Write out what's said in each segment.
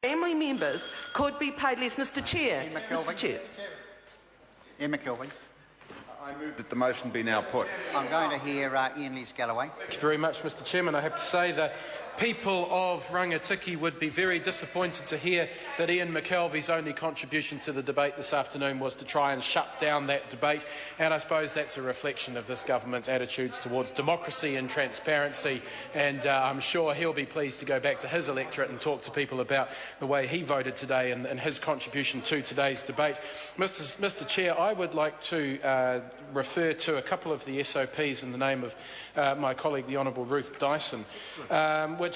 Family members could be paid less. Mr Chair. Mr Chair. Emma Kilby. I move that the motion be now put. I'm going to hear Ian Lees-Galloway. Thank you very much, Mr Chairman. I have to say that people of Rangitikei would be very disappointed to hear that Ian McKelvey's only contribution to the debate this afternoon was to try and shut down that debate, and I suppose that's a reflection of this government's attitudes towards democracy and transparency, and I'm sure he'll be pleased to go back to his electorate and talk to people about the way he voted today and his contribution to today's debate. Mr Chair, I would like to refer to a couple of the SOPs in the name of my colleague, the Honourable Ruth Dyson, which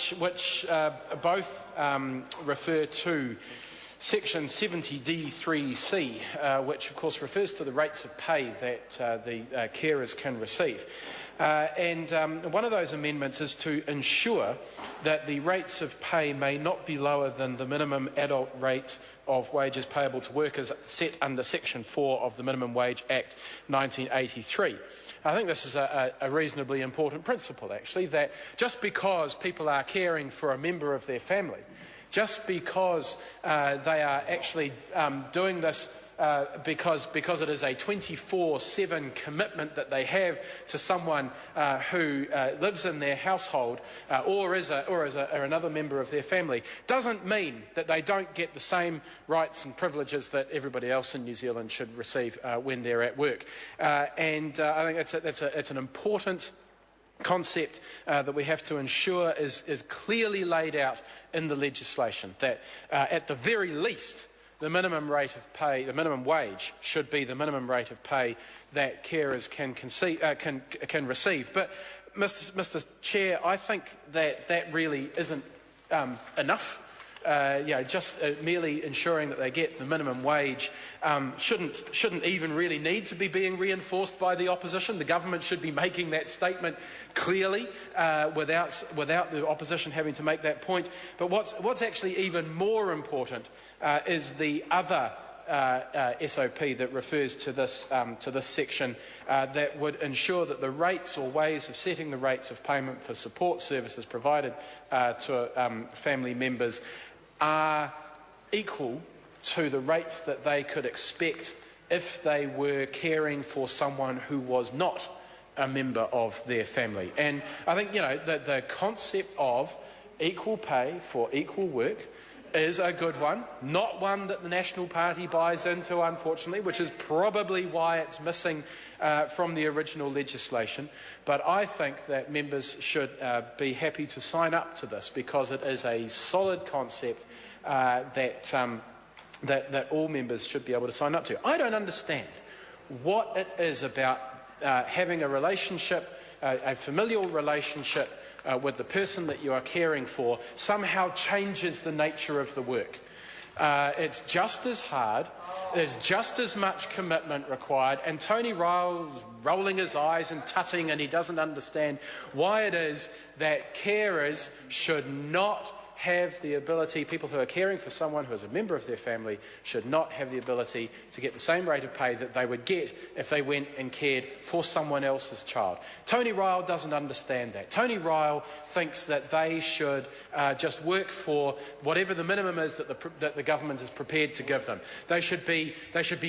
both refer to Section 70D3C, which of course refers to the rates of pay that the carers can receive. And one of those amendments is to ensure that the rates of pay may not be lower than the minimum adult rate of wages payable to workers set under Section 4 of the Minimum Wage Act 1983. I think this is a reasonably important principle, actually, that just because people are caring for a member of their family, just because they are actually doing this because it is a 24/7 commitment that they have to someone who lives in their household or is another member of their family, doesn't mean that they don't get the same rights and privileges that everybody else in New Zealand should receive when they're at work. And I think it's an important concept that we have to ensure is clearly laid out in the legislation, that at the very least the minimum rate of pay, the minimum wage, should be the minimum rate of pay that carers can receive. But, Mr Chair, I think that really isn't enough. Just merely ensuring that they get the minimum wage shouldn't even really need to be being reinforced by the opposition. The government should be making that statement clearly without the opposition having to make that point. But what's actually even more important is the other SOP that refers to this section that would ensure that the rates or ways of setting the rates of payment for support services provided to family members are equal to the rates that they could expect if they were caring for someone who was not a member of their family. And I think, the concept of equal pay for equal work is a good one, not one that the National Party buys into, unfortunately, which is probably why it's missing from the original legislation. But I think that members should be happy to sign up to this, because it is a solid concept that all members should be able to sign up to. I don't understand what it is about having a relationship, a familial relationship, with the person that you are caring for somehow changes the nature of the work. It's just as hard, there's just as much commitment required, and Tony Ryle's rolling his eyes and tutting, and he doesn't understand why it is that carers should not have the ability, people who are caring for someone who is a member of their family should not have the ability to get the same rate of pay that they would get if they went and cared for someone else's child. Tony Ryle doesn't understand that. Tony Ryle thinks that they should just work for whatever the minimum is that the government is prepared to give them. They should be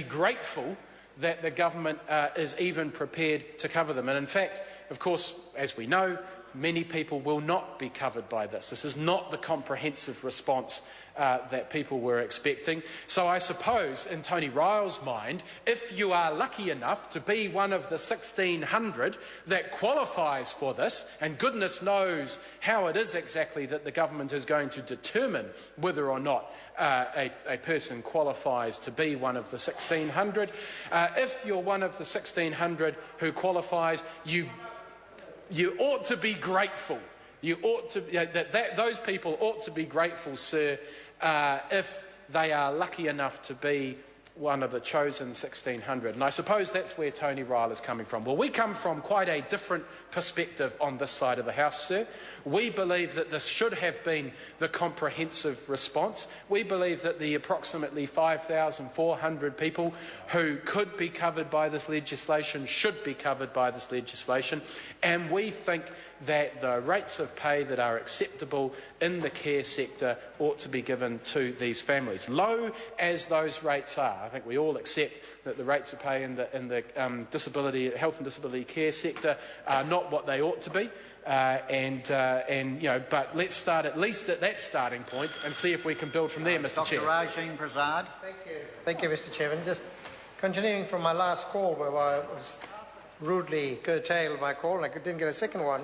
grateful that the government is even prepared to cover them. And in fact, of course, as we know, many people will not be covered by this. This is not the comprehensive response that people were expecting. So I suppose, in Tony Ryle's mind, if you are lucky enough to be one of the 1,600 that qualifies for this, and goodness knows how it is exactly that the government is going to determine whether or not a person qualifies to be one of the 1,600, if you're one of the 1,600 who qualifies, you ought to be grateful. You ought to those people ought to be grateful, sir, if they are lucky enough to be one of the chosen 1,600. And I suppose that's where Tony Ryle is coming from. Well, we come from quite a different perspective on this side of the House, sir. We believe that this should have been the comprehensive response. We believe that the approximately 5,400 people who could be covered by this legislation should be covered by this legislation. And we think that the rates of pay that are acceptable in the care sector ought to be given to these families. Low as those rates are, I think we all accept that the rates of pay in the health and disability care sector are not what they ought to be. But let's start at least at that starting point and see if we can build from there, Mr. Chair. Dr. Rajin Prasad. Thank you, Mr. Chairman. Just continuing from my last call, where I was rudely curtailed my call, and I didn't get a second one.